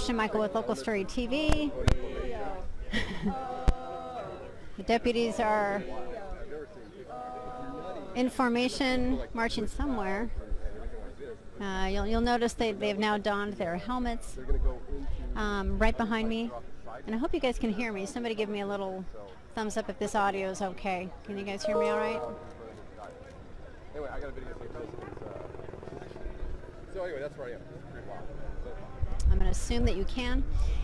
Christian Michael with Local Story TV. The deputies are in formation, marching somewhere. You'll notice they've now donned their helmets right behind me. And I hope you guys can hear me. Somebody give me a little thumbs up if this audio is okay. Can you guys hear me all right? Anyway, I got a video. So anyway, that's where I am. I'm going to assume that you can.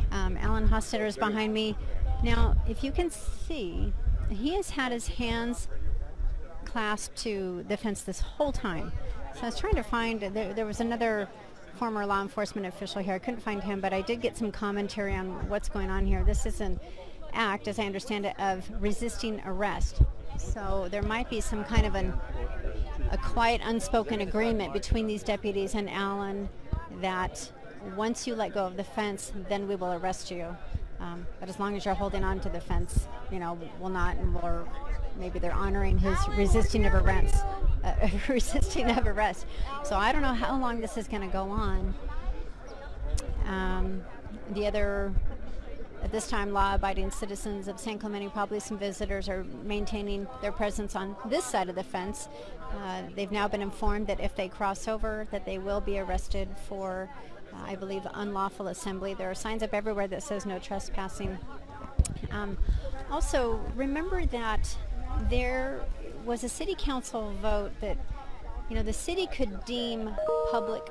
Alan Hostetter is behind me. Now, if you can see, he has had his hands clasped to the fence this whole time. So I was trying to find, there was another former law enforcement official here. I couldn't find him, but I did get some commentary on what's going on here. This is an act, as I understand it, of resisting arrest. So there might be some kind of a quiet, unspoken agreement between these deputies and Alan that once you let go of the fence, then we will arrest you. But as long as you're holding on to the fence, you know, we'll not, or maybe they're honoring his resisting of arrest. So I don't know how long this is going to go on. The other, at this time, law-abiding citizens of San Clemente, probably some visitors, are maintaining their presence on this side of the fence. They've now been informed that if they cross over, that they will be arrested for, I believe, unlawful assembly. There are signs up everywhere that says no trespassing. Also, remember that there was a city council vote that, you know, the city could deem public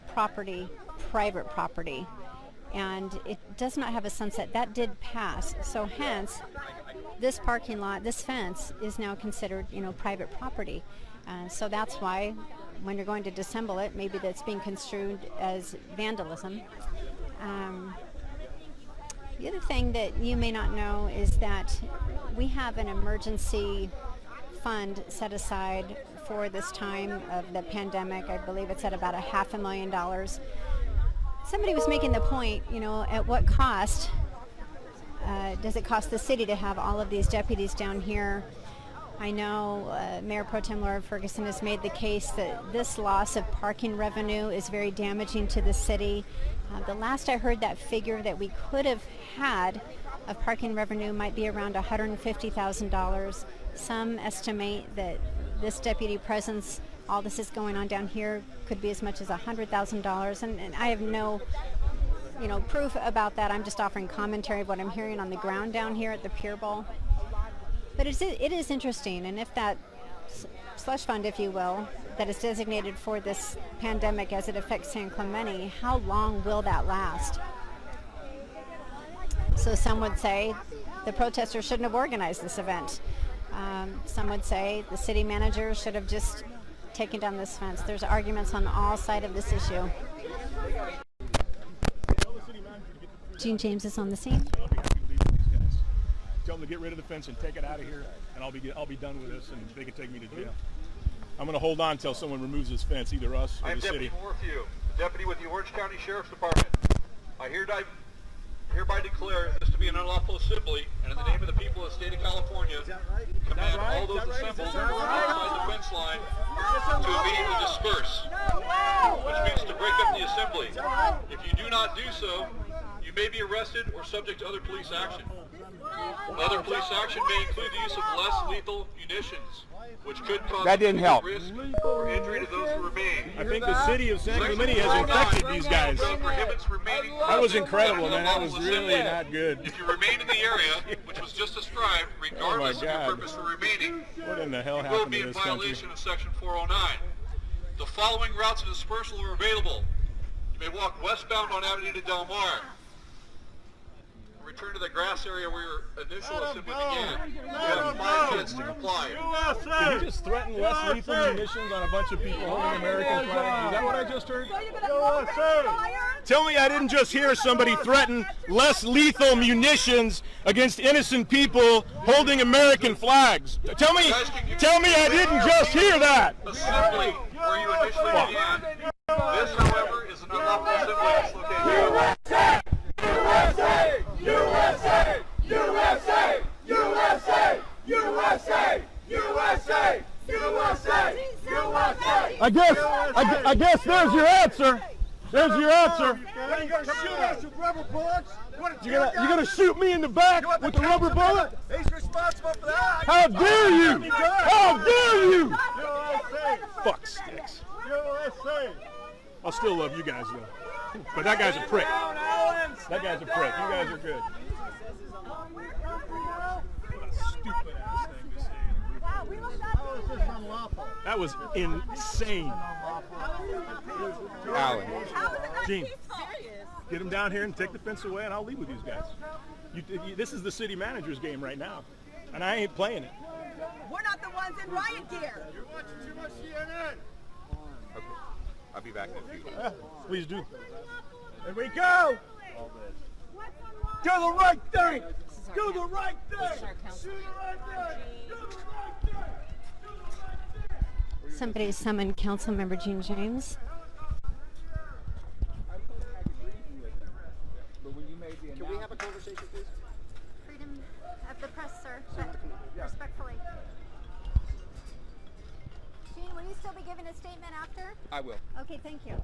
property private property, and it does not have a sunset. That did pass. So hence, this parking lot, this fence, is now considered, you know, private property. So that's why when you're going to disassemble it, maybe that's being construed as vandalism. The other thing that you may not know is that we have an emergency fund set aside for this time of the pandemic. I believe it's at about $500,000. Somebody was making the point, you know, at what cost does it cost the city to have all of these deputies down here? I know Mayor Pro Tem Laura Ferguson has made the case that this loss of parking revenue is very damaging to the city. The last I heard, that figure that we could have had of parking revenue might be around $150,000. Some estimate that this deputy presence, all this is going on down here, could be as much as $100,000. And I have no, you know, proof about that. I'm just offering commentary of what I'm hearing on the ground down here at the Pier Bowl. But it is interesting, and if that slush fund, if you will, that is designated for this pandemic as it affects San Clemente, how long will that last? So some would say the protesters shouldn't have organized this event. Some would say the city manager should have just taken down this fence. There's arguments on all sides of this issue. Gene James is on the scene. Tell them to get rid of the fence and take it out of here, and I'll be done with this, and they can take me to jail. I'm going to hold on until someone removes this fence, either us or the city. I'm Deputy Morphew, deputy with the Orange County Sheriff's Department. I hereby declare this to be an unlawful assembly, and in the name of the people of the state of California, command all those assembled outside the fence line to immediately disperse, which means to break up the assembly. If you do not do so, you may be arrested or subject to other police action. Other police action may include the use of less lethal munitions, which could cause risk or injury to those who remain. I think the city of San Clemente has infected these guys. That was incredible, man. That was really not good. If you remain in the area, which was just described, regardless of your purpose for remaining, what in the hell you will be in violation of Section 409. The following routes of dispersal are available. You may walk westbound on Avenida Del Mar. Return to the grass area where your initial assembly began. You have 5 minutes to comply. Did you just threaten less lethal munitions on a bunch of people holding American flags? Is that what I just heard? Tell me I didn't just hear somebody threaten less lethal munitions against innocent people holding American flags. Tell me I didn't just hear that. Assembly where you initially began. This, however, is an unlawful assembly location. USA! USA! USA! USA! USA! USA! USA! USA! I guess there's your answer. There's your answer. What, are you going to shoot us with rubber bullets? You're gonna shoot me in the back with a rubber bullet? He's responsible for that. How dare you? How dare you? USA. Fuck sticks. USA. I'll still love you guys though. But that guy's a prick. That guy's a prick. You guys are good. What a stupid ass thing to say. How is this unlawful? That was insane. Alan. Gene, get him down here and take the fence away, and I'll leave with these guys. This is the city manager's game right now, and I ain't playing it. We're not the ones in riot gear. You're watching too much CNN. Okay. I'll be back in a few. Please do. Here we go. Do the right thing. Do the right thing. Do the right thing. Do the right thing. Do the right thing. Somebody summoned Councilmember Gene James. Can we have a conversation, please? Freedom of the press, sir, but respectfully. Gene, will you still be giving a statement after? I will. Okay, thank you.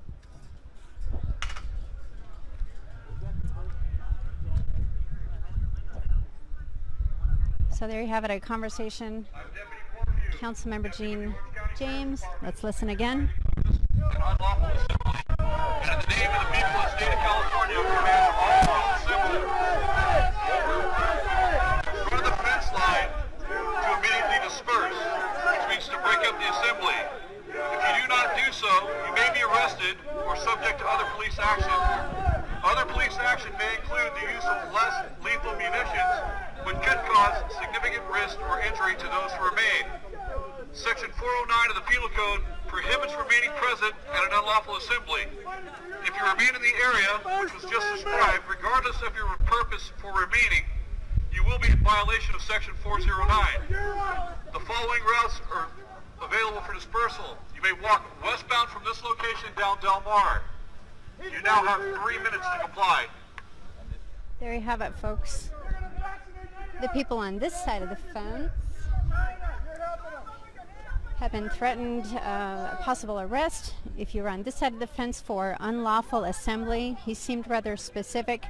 So there you have it, a conversation. Councilmember Gene James. Let's listen again. Unlawful assembly. And in the name of the people of the state of California, I command all unlawful assemblies in front of the fence line to immediately disperse, which means to break up the assembly. If you do not do so, you may be arrested or subject to other police action. Other police action may include the use of less lethal munitions, which could cause significant risk or injury to those who remain. Section 409 of the Penal Code prohibits remaining present at an unlawful assembly. If you remain in the area, which was just described, regardless of your purpose for remaining, you will be in violation of Section 409. The following routes are available for dispersal. You may walk westbound from this location down Del Mar. You now have 3 minutes to comply. There you have it, folks. The people on this side of the fence have been threatened a possible arrest if you're on this side of the fence for unlawful assembly. He seemed rather specific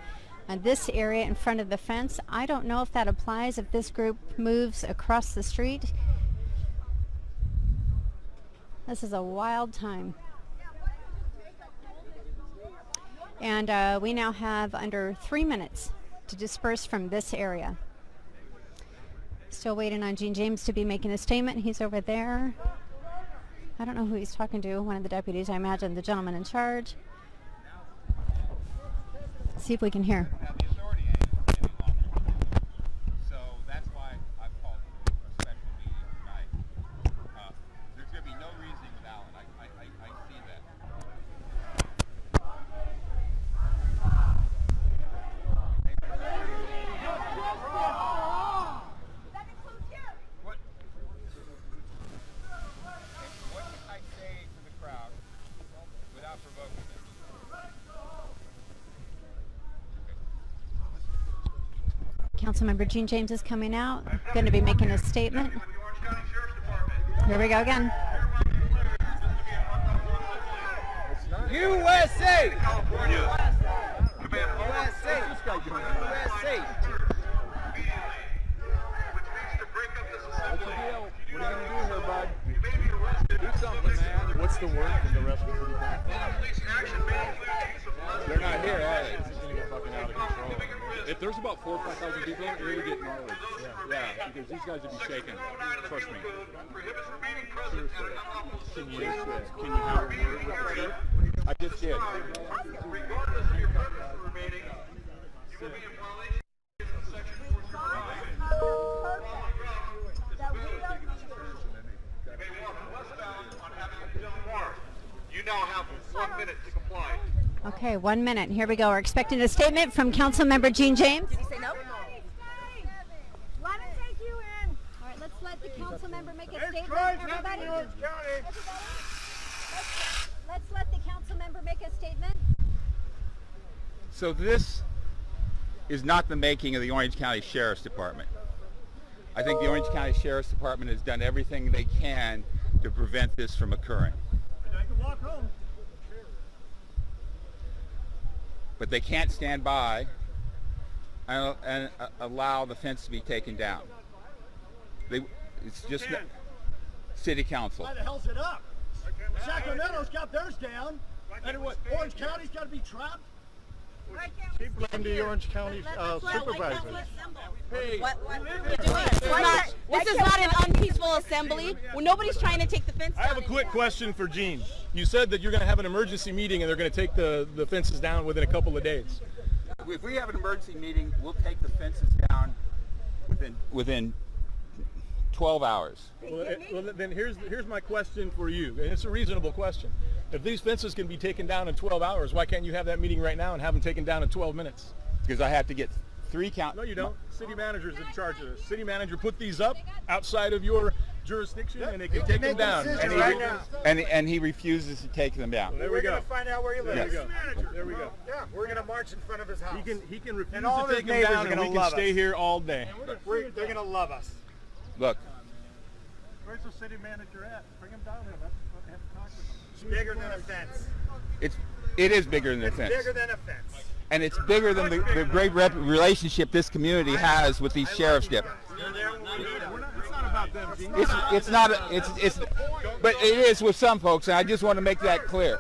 on this area in front of the fence. I don't know if that applies if this group moves across the street. This is a wild time. And we now have under 3 minutes to disperse from this area. Still waiting on Gene James to be making a statement. He's over there. I don't know who he's talking to. One of the deputies, I imagine the gentleman in charge. See if we can hear. Have the authority any longer. So that's why I've called for a special meeting tonight. There's going to be no reasoning with Alan. I see that. What can I say to the crowd without provoking them? Councilmember Gene James is coming out. Going to be making a statement. Here we go again. USA! California. USA! USA! Which means to break up this assembly. What are you gonna do here, bud? You may be arrested. Do something, man. What's the word from the rest of the city? Other police action may include the use of less They're not here, are they? This is gonna get fucking out of control. If there's about 4,000 or 5,000 people, you're gonna get gnarly. Yeah, because these guys would be shaking. Trust me. Prohibits remaining present at an unlawful assembly. Can you have a word with the chief? I just did. Regardless of your purpose for remaining, you will be in violation of Section 409. You may walk westbound on Avenue Del Mar. You now have 1 minute to comply. Okay, 1 minute. Here we go. We're expecting a statement from Councilmember Gene James. Did he say no? Let him take you in. All right, let's let the council member make a statement. Everybody, let's let the council member make a statement. So this is not the making of the Orange County Sheriff's Department. I think the Orange County Sheriff's Department has done everything they can to prevent this from occurring. but they can't stand by and allow the fence to be taken down. It's just city council. Why the hell's it up? Sacramento's got theirs down. And what? Orange County's got to be trapped? Keep blaming the Orange County supervisors. Hey, this is not an unpeaceful assembly. Well, nobody's trying to take the fence down. I have a quick question for Gene. You said that you're going to have an emergency meeting and they're going to take the fences down within a couple of days. If we have an emergency meeting, we'll take the fences down within 12 hours. Well, then here's my question for you, and it's a reasonable question. If these fences can be taken down in 12 hours, why can't you have that meeting right now and have them taken down in 12 minutes? Because I have to get 3 count. No, you don't. City manager's in charge of this. City manager put these up outside of your jurisdiction, and they can take them down. And he refuses to take them down. Well, there we go. We're going to find out where he lives. There we go. Yeah, we're going to march in front of his house. He can refuse And all to his take them neighbors down, are and gonna we can love stay us. here all day. They're going to love us. Look, Where's the city manager at? Bring him down here. Let's have a talk with him. It's bigger than a fence. it is bigger than a It's fence. bigger than a fence. And it's bigger than the great relationship this community has with these sheriff's deputies. It's not about them, Gene. It's not. But it is with some folks, and I just want to make that clear.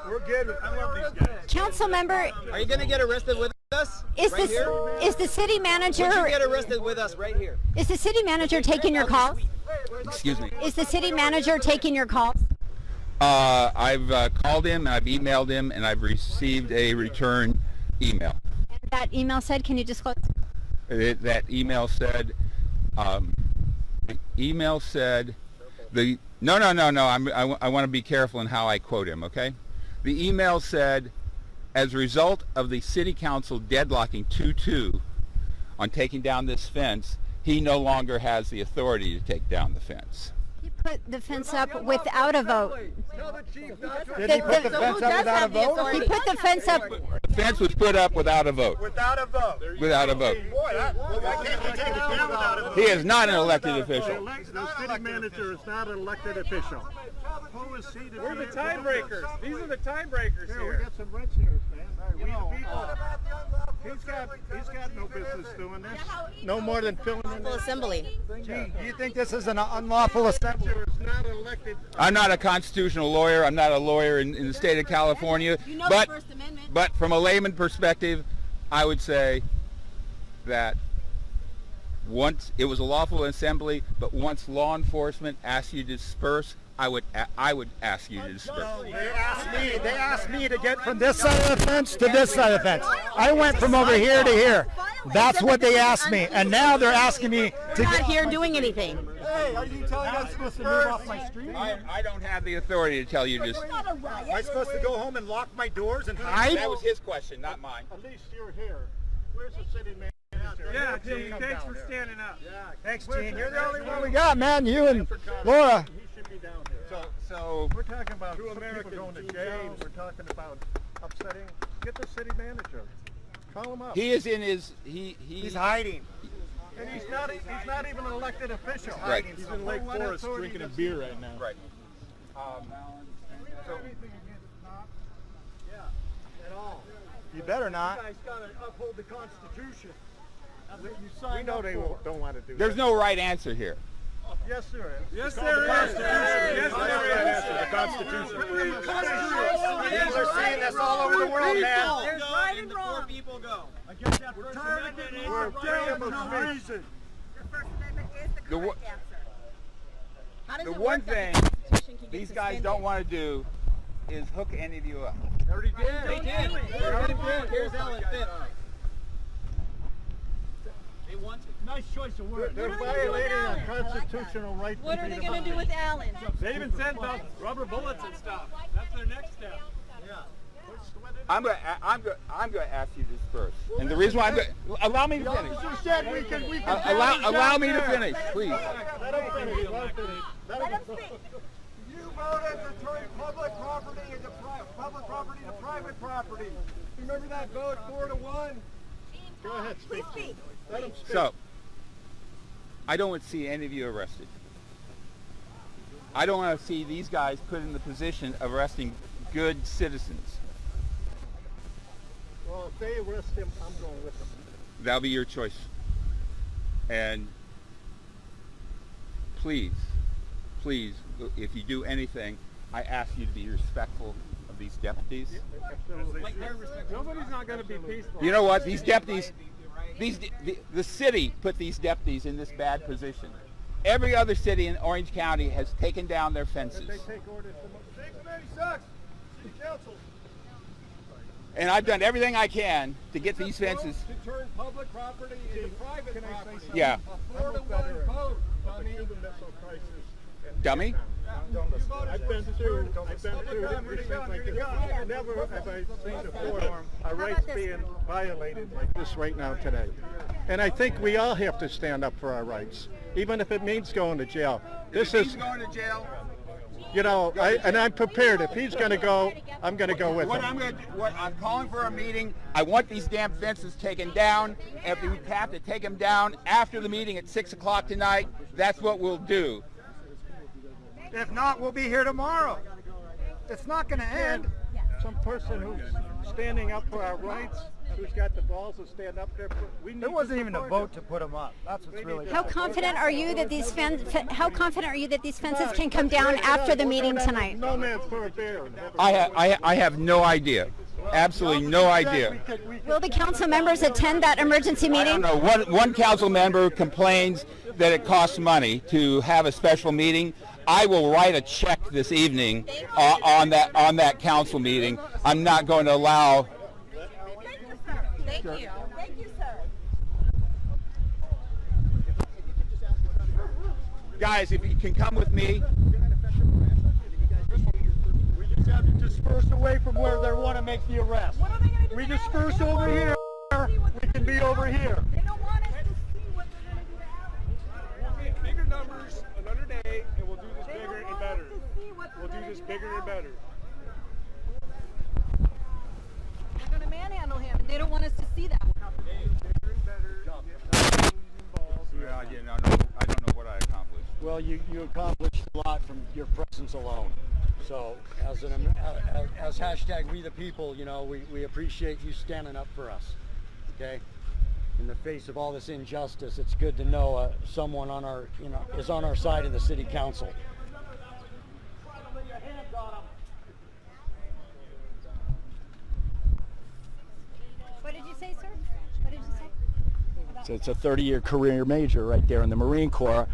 We're good. I love these guys. Council member, Are you going to get arrested with us? is right here? is the city manager Would you get arrested with us right here? is the city manager taking your calls? Excuse me. Is the city manager taking your calls? I've called him, I've emailed him, and I've received a return email. And that email said, can you disclose? That email said, no. I want to be careful in how I quote him, okay? The email said, as a result of the city council deadlocking 2-2 on taking down this fence, he no longer has the authority to take down the fence. He put the fence up without a vote. Did he put the fence up without a vote? He put the fence up. The fence was put up without a vote. Without a vote. Without a vote. Boy, why can't we take it down without a vote? He is not an elected official. The city manager is not an elected official. Who is he to We're the tiebreakers. These are the tiebreakers here. We got some red chairs, man. We the people. He's got no business doing this. No more than filling in. Assembly. Gene, do you think this is an unlawful assembly? Not elected. I'm not a constitutional lawyer. I'm not a lawyer in the state of California. You know But the First Amendment. But from a layman perspective, I would say that once it was a lawful assembly, but once law enforcement asked you to disperse, I would ask you to disperse. They asked me to get from this side of the fence to this side of the fence. I went from over here to here. That's what they asked me, and now they're asking me to We're not get here doing anything. Hey, are you telling us supposed to move off my street? I don't have the authority to tell you to just. Am I supposed to go home and lock my doors and hide? That was his question, not mine. At least you're here. Where's the city manager? Yeah, Gene, thanks for standing up. Yeah, thanks, Gene. You're the only one we got, man. You and He Laura. should be down here. So We're talking about two Americans going to jail. We're talking about upsetting. Get the city manager. Call him up. he is in his He's hiding. And he's not even an elected official. Right. He's in Lake Forest drinking a beer right now. right. You better not. You guys got to uphold the Constitution. We know they don't want to do There's that. no right answer here. Yes, there is. Yes, It's called there the is. Constitution. Yes, there The Constitution. People are seeing this all over the world, man. There's right and wrong. 4 people go. We're tired of getting more freedom of reason. The First Amendment is the The correct answer. How does The it one work that thing the Constitution can get these guys suspended? don't want to do is hook any of you up. Already did. They did. They already did. Here's Ellen Fifth. They want to. Nice choice of words. They're violating our constitutional right. What are they going to do with Allen? They even sent out rubber bullets and stuff. That's their next step. I'm going to ask you to disperse. And the reason why allow me to finish. Said we can Allow me to finish, please. Let him finish. You voted to turn public property into public property to private property. Remember that vote 4-1? Go ahead, speak. Let him speak. So, I don't want to see any of you arrested. I don't want to see these guys put in the position of arresting good citizens. Well, if they arrest him, I'm going with them. That'll be your choice. And please, please, if you do anything, I ask you to be respectful of these deputies. Nobody's not going to be peaceful. You know what? These deputies, the city put these deputies in this bad position. Every other city in Orange County has taken down their fences. They take orders from the city committee sucks. City council. And I've done everything I can to get these fences. To turn public property into private property. Yeah. A 4-to-1 vote. Dummy? I've been through everything like this. Never have I seen before our rights being violated like this right now today. And I think we all have to stand up for our rights, even if it means going to jail. This is going to jail. You know, I'm prepared. If he's going to go, I'm going to go with him. I'm calling for a meeting. I want these damn fences taken down. If we have to take them down after the meeting at 6 o'clock tonight, that's what we'll do. If not, we'll be here tomorrow. It's not going to end. Some person who's standing up for our rights, who's got the balls to stand up there. There wasn't even a vote to put them up. That's what's really. How confident are you that these fences can come down after the meeting tonight? No man's for a bear. I have no idea. Absolutely no idea. Will the council members attend that emergency meeting? I don't know. One council member complains that it costs money to have a special meeting. I will write a check this evening on that council meeting. I'm not going to allow. Thank you. Thank you, sir. Guys, if you can come with me. We just have to disperse away from where they want to make the arrest. We disperse over here. We can be over here. They don't want us to see what they're going to do to Alex. We'll get bigger numbers another day, and we'll do this They bigger don't and want better. us to see what We'll they're do going this to do bigger to and Alex. better. They're going to manhandle him, and they don't want us to see that. I don't know what I accomplished. Well, you accomplished a lot from your presence alone. So as hashtag We the People, you know, we appreciate you standing up for us. Okay? In the face of all this injustice, it's good to know someone on our, is on our side in the city council. What did you say, sir? What did you say? So it's a 30-year career major right there in the Marine Corps.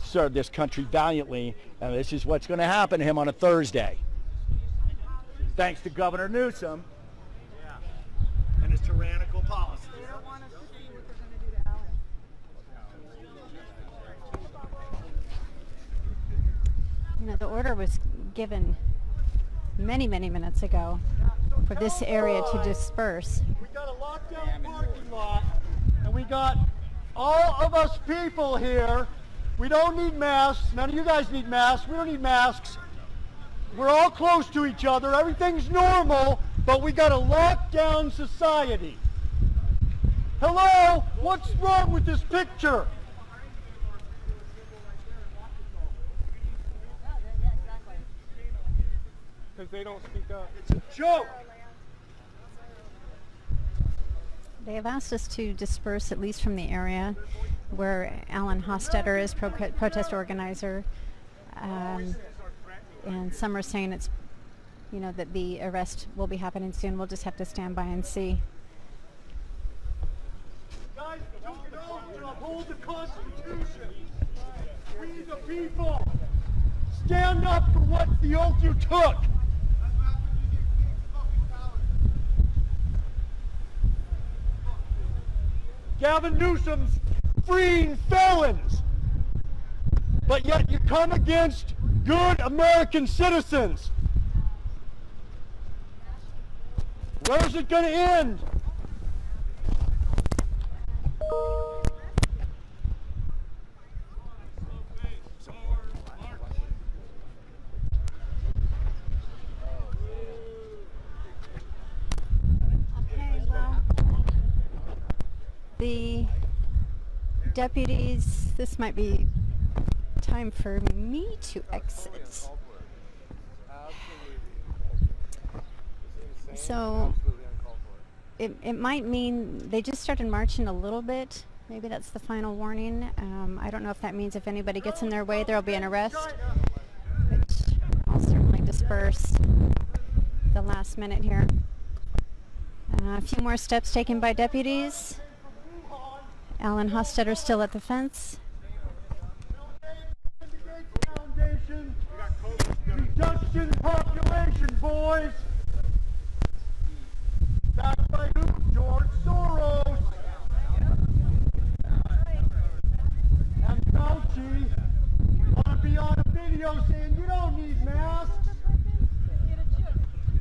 Served this country valiantly, and this is what's going to happen to him on a Thursday. Thanks to Governor Newsom and his tyrannical policies. They don't want us to see what they're going to do to Alex. You know, the order was given many, many minutes ago for this area to disperse. We got a lockdown parking lot, and we got all of us people here. We don't need masks. None of you guys need masks. We don't need masks. We're all close to each other. Everything's normal, but we got a lockdown society. Hello? What's wrong with this picture? Because they don't speak up. It's a joke. They have asked us to disperse, at least from the area where Alan Hostetter is, protest organizer. And some are saying it's, that the arrest will be happening soon. We'll just have to stand by and see. Guys, don't go to uphold the Constitution. We the people. Stand up for what the oath you took. Gavin Newsom's freeing felons, but yet you come against good American citizens. Where's it going to end? Okay, well, the deputies, this might be time for me to exit. So it might mean they just started marching a little bit. Maybe that's the final warning. I don't know if that means if anybody gets in their way, there will be an arrest. Which I'll certainly disperse the last minute here. A few more steps taken by deputies. Alan Hostetter still at the fence. Reduction in population, boys. Backed by who? George Soros. And Fauci want to be on a video saying you don't need masks.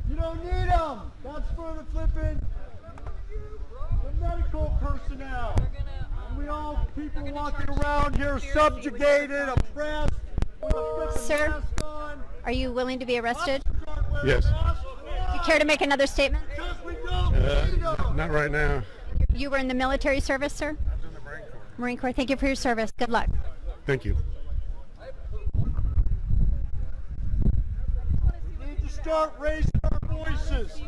You don't need them. That's for the flipping the medical personnel. And we all people walking around here subjugated, oppressed. Sir, are you willing to be arrested? Yes. Do you care to make another statement? Not right now. You were in the military service, sir? Marine Corps. Thank you for your service. Good luck. Thank you. We need to start raising our voices.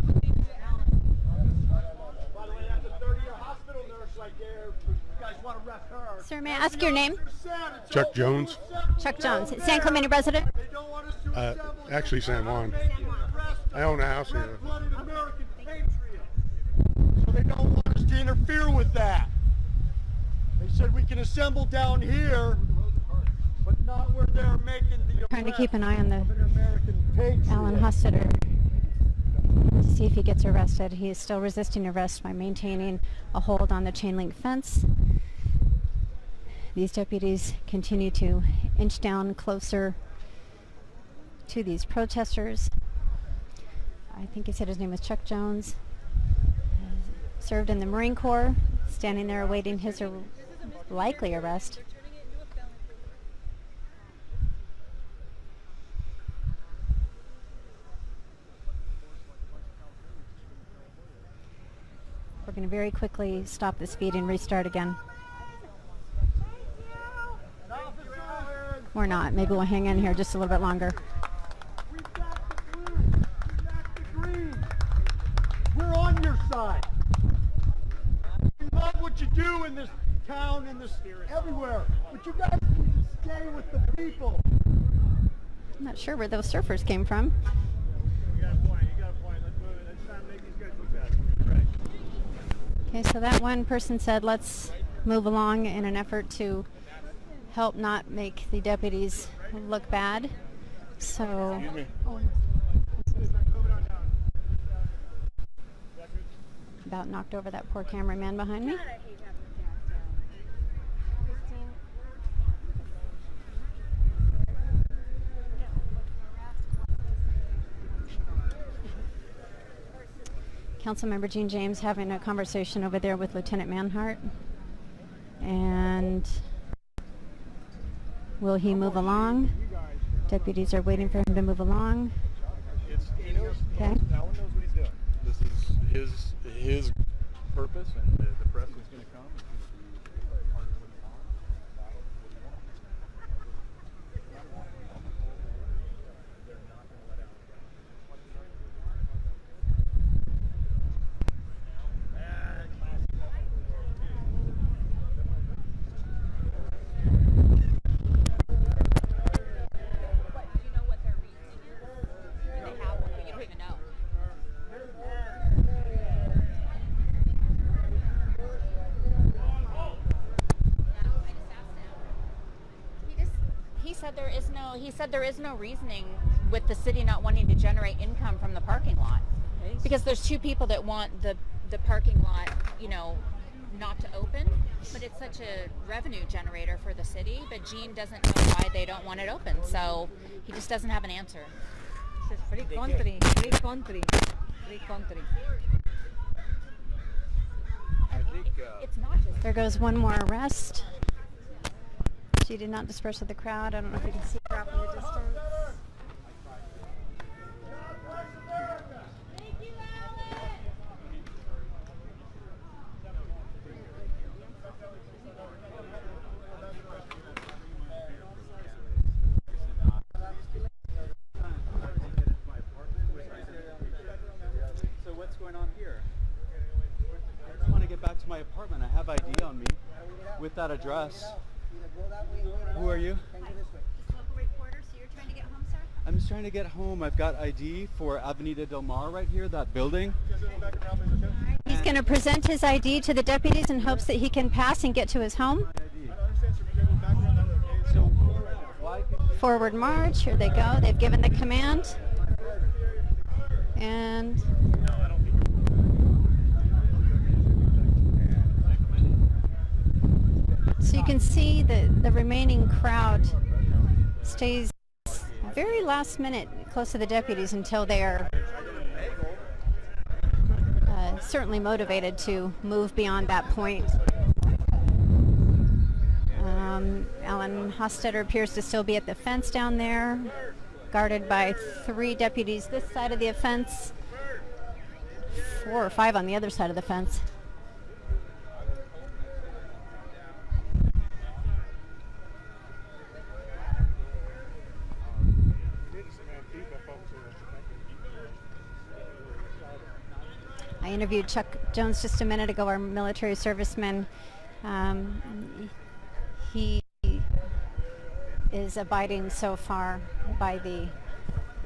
By the way, that's a third-year hospital nurse right there. You guys want to rep her. Sir, may I ask your name? Chuck Jones. Chuck Jones. San Clemente resident? Actually, San Juan. I own a house here. So they don't want us to interfere with that. They said we can assemble down here, but not where they're making the Trying to keep an eye on the American Alan Hostetter to see if he gets arrested. He is still resisting arrest by maintaining a hold on the chain link fence. These deputies continue to inch down closer to these protesters. I think he said his name was Chuck Jones. Served in the Marine Corps, standing there awaiting his likely arrest. We're going to very quickly stop this feed and restart again. Or not. Maybe we'll hang in here just a little bit longer. We've got the blue. We've got the green. We're on your side. We love what you do in this town, in this everywhere. But you guys need to stay with the people. I'm not sure where those surfers came from. You got a point. You got a point. Let's move it. Let's try to make these guys look better. Right. Okay, so that one person said let's move along in an effort to help not make the deputies look bad. So about knocked over that poor cameraman behind me. Councilmember Gene James having a conversation over there with Lieutenant Manhart. And will he move along? Deputies are waiting for him to move along. He knows. Okay. Alan knows what he's doing. This is his purpose, and the press is going to come. He said there is no reasoning with the city not wanting to generate income from the parking lot. Because there's two people that want the parking lot, you know, not to open, but it's such a revenue generator for the city. But Gene doesn't know why they don't want it open, so he just doesn't have an answer. It's free country, free country, free country. I think it's not just. There goes one more arrest. She did not disperse with the crowd. I don't know if you can see her off in the distance. So what's going on here? back to my apartment. I have ID on me with that address. Who are you? Just local reporter, so you're trying to get home, sir? I'm just trying to get home. I've got ID for Avenida Del Mar right here, that building. He's going to present his ID to the deputies in hopes that he can pass and get to his home. Forward march, here they go. They've given the command. And so you can see the remaining crowd stays very last minute close to the deputies until they are certainly motivated to move beyond that point. Alan Hostetter appears to still be at the fence down there, guarded by 3 deputies this side of the fence, 4 or 5 on the other side of the fence. I interviewed Chuck Jones just a minute ago, our military serviceman. He is abiding so far by the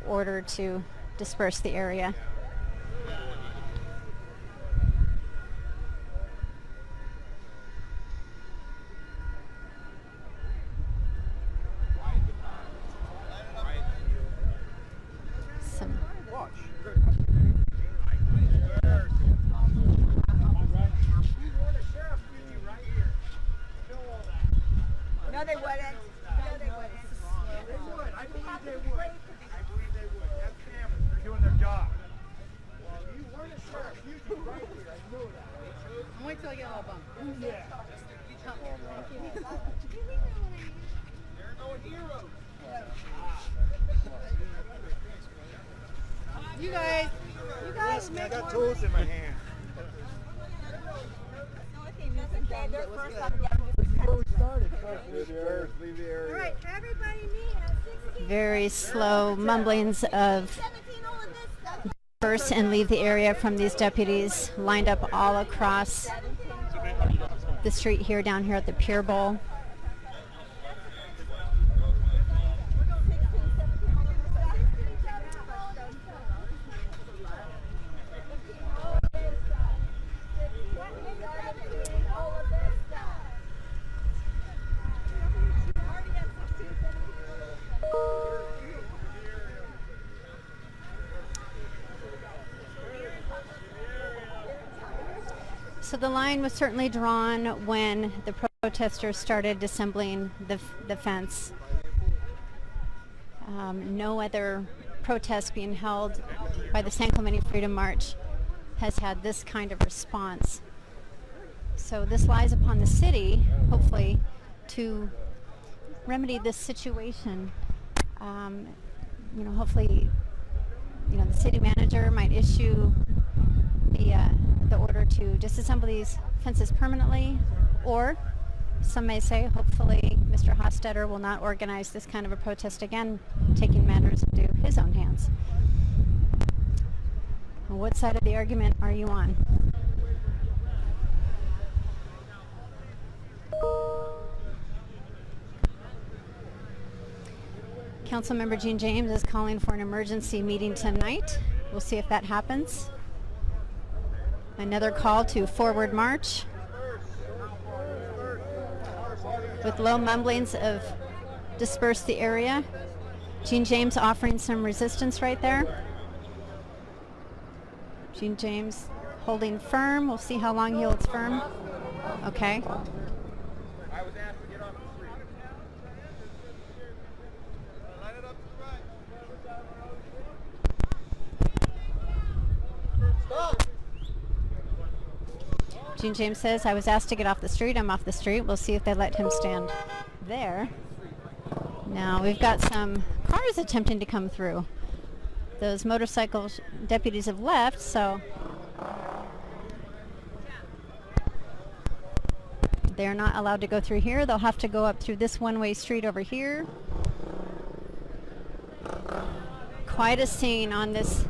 order to disperse the area. No, they wouldn't. No, they wouldn't. They would. I believe they would. I believe they would. That's cameras. They're doing their job. Well, you weren't a sheriff. You were right here. I knew that. Wait till I get all bump. Yeah. There are no heroes. You guys. Yes, I got tools in my hand. Leave the area. All right, everybody meet at 16. Very slow mumblings of disperse and leave the area from these deputies lined up all across the street here, down here at the Pier Bowl. So the line was certainly drawn when the protesters started assembling the fence. No other protest being held by the San Clemente Freedom March has had this kind of response. So this lies upon the city, hopefully, to remedy this situation. Hopefully, the city manager might issue the order to disassemble these fences permanently, or some may say, hopefully, Mr. Hostetter will not organize this kind of a protest again, taking matters into his own hands. What side of the argument are you on? Councilmember Gene James is calling for an emergency meeting tonight. We'll see if that happens. Another call to forward march with low mumblings of disperse the area. Gene James offering some resistance right there. Gene James holding firm. We'll see how long he holds firm. Okay. I was asked to get off the street. Line it up to the right. Stop! Gene James says, I was asked to get off the street. I'm off the street. We'll see if they let him stand there. Now we've got some cars attempting to come through. Those motorcycle deputies have left, so they're not allowed to go through here. They'll have to go up through this one-way street over here. Quite a scene on this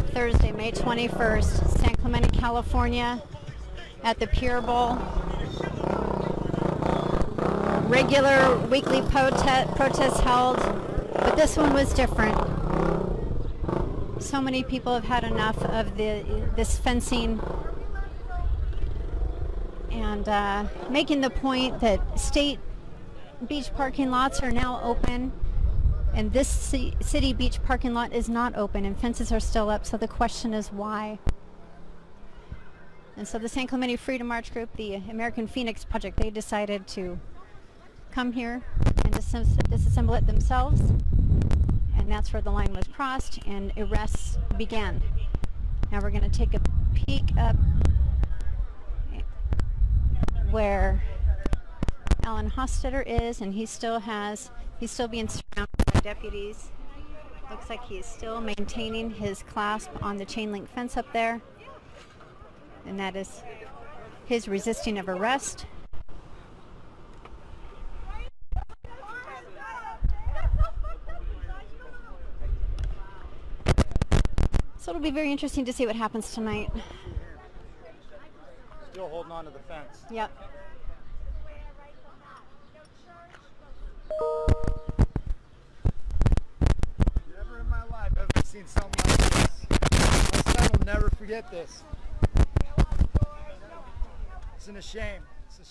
Thursday, May 21st, San Clemente, California. at the Pure Bowl. Regular weekly protests held, but this one was different. So many people have had enough of this fencing, and making the point that state beach parking lots are now open, and this city beach parking lot is not open, and fences are still up. So the question is why? And so the San Clemente Freedom March group, the American Phoenix Project, they decided to come here and disassemble it themselves, and that's where the line was crossed and arrests began. Now we're going to take a peek up where Alan Hostetter is, and he's still being surrounded by deputies. Looks like he's still maintaining his clasp on the chain link fence up there, and that is his resisting of arrest. So it'll be very interesting to see what happens tonight. Still holding on to the fence. Yep. Never in my life have I seen something like this. My son will never forget this. It's a shame.